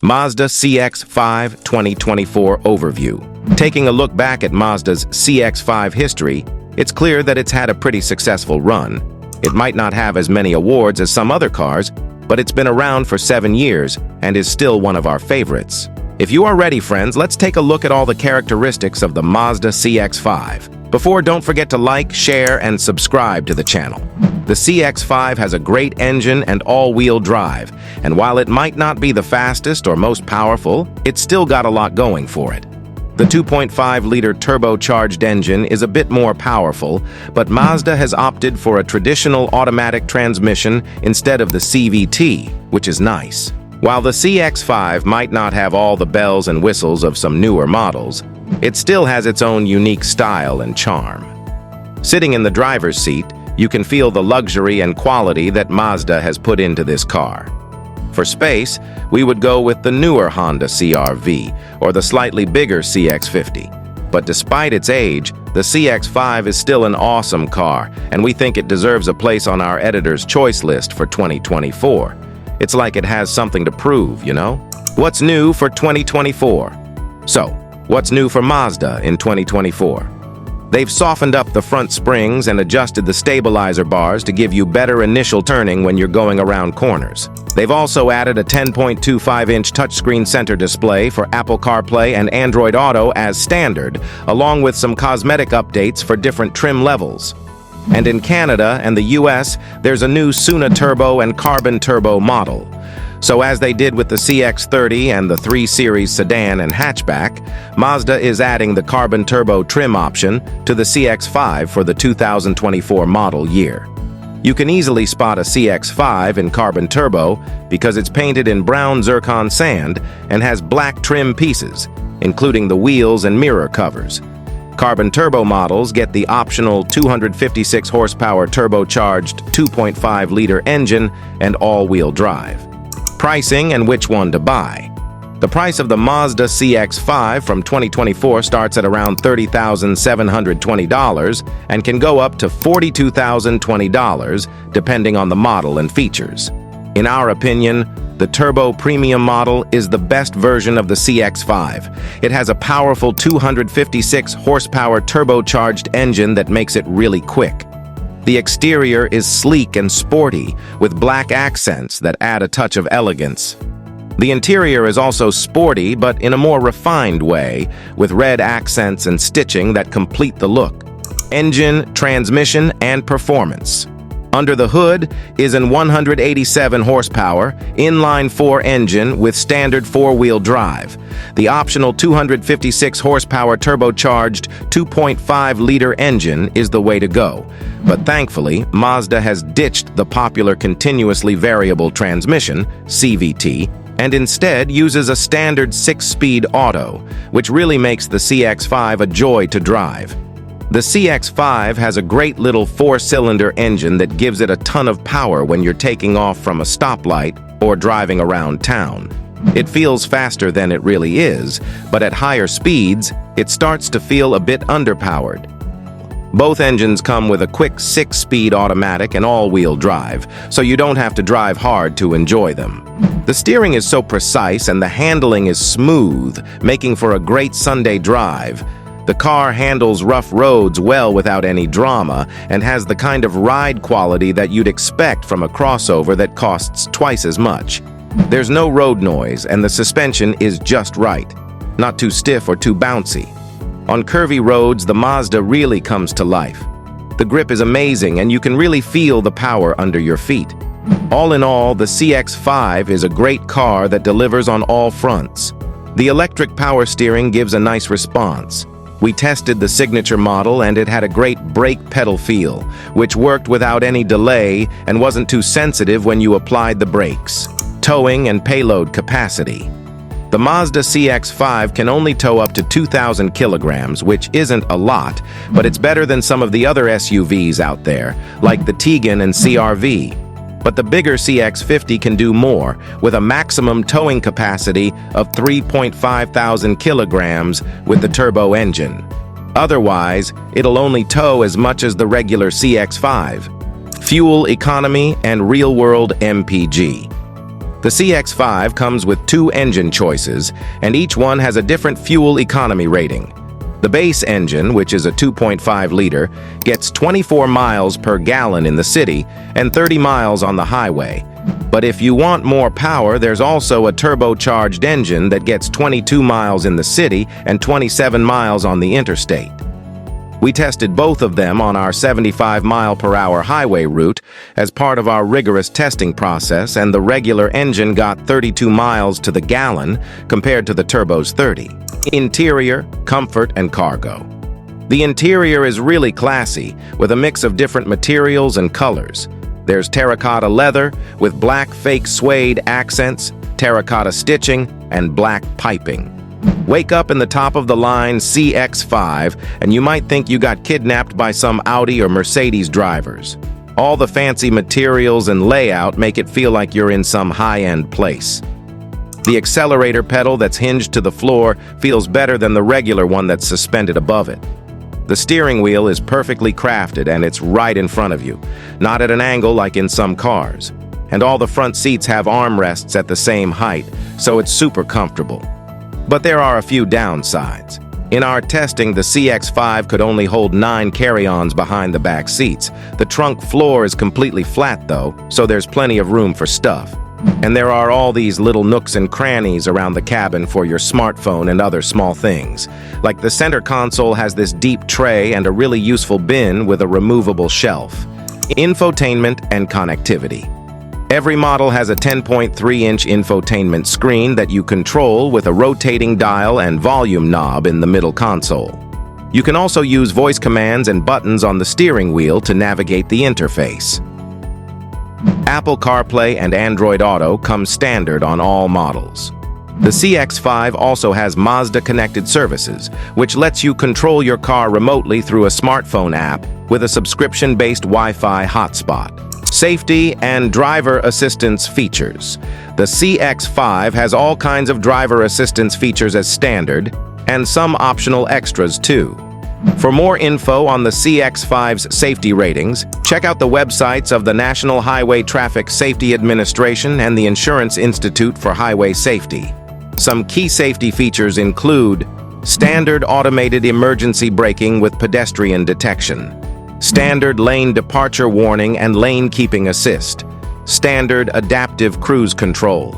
Mazda CX-5 2024 Overview. Taking a look back at Mazda's CX-5 history, it's clear that it's had a pretty successful run. It might not have as many awards as some other cars, but it's been around for 7 years and is still one of our favorites. If you are ready, friends, let's take a look at all the characteristics of the Mazda CX-5. Before, don't forget to like, share, and subscribe to the channel. The CX-5 has a great engine and all-wheel drive, and while it might not be the fastest or most powerful, it's still got a lot going for it. The 2.5-liter turbocharged engine is a bit more powerful, but Mazda has opted for a traditional automatic transmission instead of the CVT, which is nice. While the CX-5 might not have all the bells and whistles of some newer models, it still has its own unique style and charm. Sitting in the driver's seat, you can feel the luxury and quality that Mazda has put into this car. For space, we would go with the newer Honda CR-V or the slightly bigger CX-50. But despite its age, the CX-5 is still an awesome car, and we think it deserves a place on our editor's choice list for 2024. It's like it has something to prove, you know? What's new for 2024? So, what's new for Mazda in 2024? They've softened up the front springs and adjusted the stabilizer bars to give you better initial turning when you're going around corners. They've also added a 10.25-inch touchscreen center display for Apple CarPlay and Android Auto as standard, along with some cosmetic updates for different trim levels. And in Canada and the US, there's a new Suna Turbo and Carbon Turbo model. So as they did with the CX-30 and the 3 Series sedan and hatchback, Mazda is adding the Carbon Turbo trim option to the CX-5 for the 2024 model year. You can easily spot a CX-5 in Carbon Turbo because it's painted in brown zircon sand and has black trim pieces, including the wheels and mirror covers. Carbon Turbo models get the optional 256 horsepower turbocharged 2.5-liter engine and all-wheel drive. Pricing and which one to buy. The price of the Mazda CX-5 from 2024 starts at around $30,720 and can go up to $42,020 depending on the model and features. In our opinion, the Turbo Premium model is the best version of the CX-5. It has a powerful 256 horsepower turbocharged engine that makes it really quick. The exterior is sleek and sporty, with black accents that add a touch of elegance. The interior is also sporty, but in a more refined way, with red accents and stitching that complete the look. Engine, transmission, and performance. Under the hood is an 187 horsepower, inline-4 engine with standard 4-wheel drive. The optional 256 horsepower turbocharged 2.5-liter engine is the way to go. But thankfully, Mazda has ditched the popular continuously variable transmission, CVT, and instead uses a standard 6-speed auto, which really makes the CX-5 a joy to drive. The CX-5 has a great little 4-cylinder engine that gives it a ton of power when you're taking off from a stoplight or driving around town. It feels faster than it really is, but at higher speeds, it starts to feel a bit underpowered. Both engines come with a quick 6-speed automatic and all-wheel drive, so you don't have to drive hard to enjoy them. The steering is so precise and the handling is smooth, making for a great Sunday drive. The car handles rough roads well without any drama and has the kind of ride quality that you'd expect from a crossover that costs twice as much. There's no road noise and the suspension is just right, not too stiff or too bouncy. On curvy roads, the Mazda really comes to life. The grip is amazing and you can really feel the power under your feet. All in all, the CX-5 is a great car that delivers on all fronts. The electric power steering gives a nice response. We tested the signature model and it had a great brake pedal feel, which worked without any delay and wasn't too sensitive when you applied the brakes. Towing and payload capacity. The Mazda CX-5 can only tow up to 2,000 kilograms, which isn't a lot, but it's better than some of the other SUVs out there, like the Tiggan and CR-V. But the bigger CX-50 can do more, with a maximum towing capacity of 3,500 kilograms with the turbo engine. Otherwise, it'll only tow as much as the regular CX-5. Fuel economy and real-world MPG. The CX-5 comes with 2 engine choices, and each one has a different fuel economy rating. The base engine, which is a 2.5-liter, gets 24 miles per gallon in the city and 30 miles on the highway. But if you want more power, there's also a turbocharged engine that gets 22 miles in the city and 27 miles on the interstate. We tested both of them on our 75-mile-per-hour highway route as part of our rigorous testing process, and the regular engine got 32 miles to the gallon compared to the turbo's 30. Interior, comfort, and cargo. The interior is really classy, with a mix of different materials and colors. There's terracotta leather with black fake suede accents, terracotta stitching, and black piping. Wake up in the top-of-the-line CX-5 and you might think you got kidnapped by some Audi or Mercedes drivers. All the fancy materials and layout make it feel like you're in some high-end place. The accelerator pedal that's hinged to the floor feels better than the regular one that's suspended above it. The steering wheel is perfectly crafted and it's right in front of you, not at an angle like in some cars. And all the front seats have armrests at the same height, so it's super comfortable. But there are a few downsides. In our testing, the CX-5 could only hold 9 carry-ons behind the back seats. The trunk floor is completely flat though, so there's plenty of room for stuff. And there are all these little nooks and crannies around the cabin for your smartphone and other small things. Like the center console has this deep tray and a really useful bin with a removable shelf. Infotainment and connectivity. Every model has a 10.3-inch infotainment screen that you control with a rotating dial and volume knob in the middle console. You can also use voice commands and buttons on the steering wheel to navigate the interface. Apple CarPlay and Android Auto come standard on all models. The CX-5 also has Mazda Connected Services, which lets you control your car remotely through a smartphone app with a subscription-based Wi-Fi hotspot. Safety and driver assistance features. The CX-5 has all kinds of driver assistance features as standard, and some optional extras too. For more info on the CX-5's safety ratings, check out the websites of the National Highway Traffic Safety Administration and the Insurance Institute for Highway Safety. Some key safety features include standard automated emergency braking with pedestrian detection, standard lane departure warning and lane keeping assist, standard adaptive cruise control,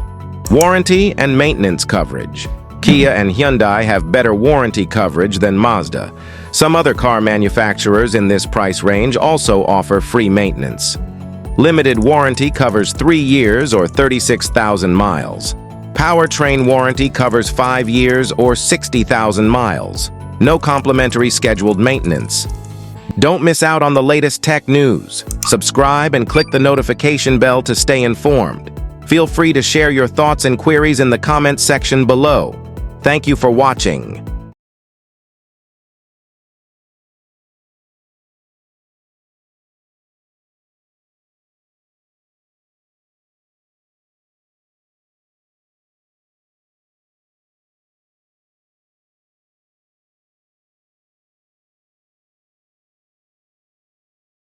warranty and maintenance coverage. Kia and Hyundai have better warranty coverage than Mazda. Some other car manufacturers in this price range also offer free maintenance. Limited warranty covers 3 years or 36,000 miles. Powertrain warranty covers 5 years or 60,000 miles. No complimentary scheduled maintenance. Don't miss out on the latest tech news. Subscribe and click the notification bell to stay informed. Feel free to share your thoughts and queries in the comments section below. Thank you for watching.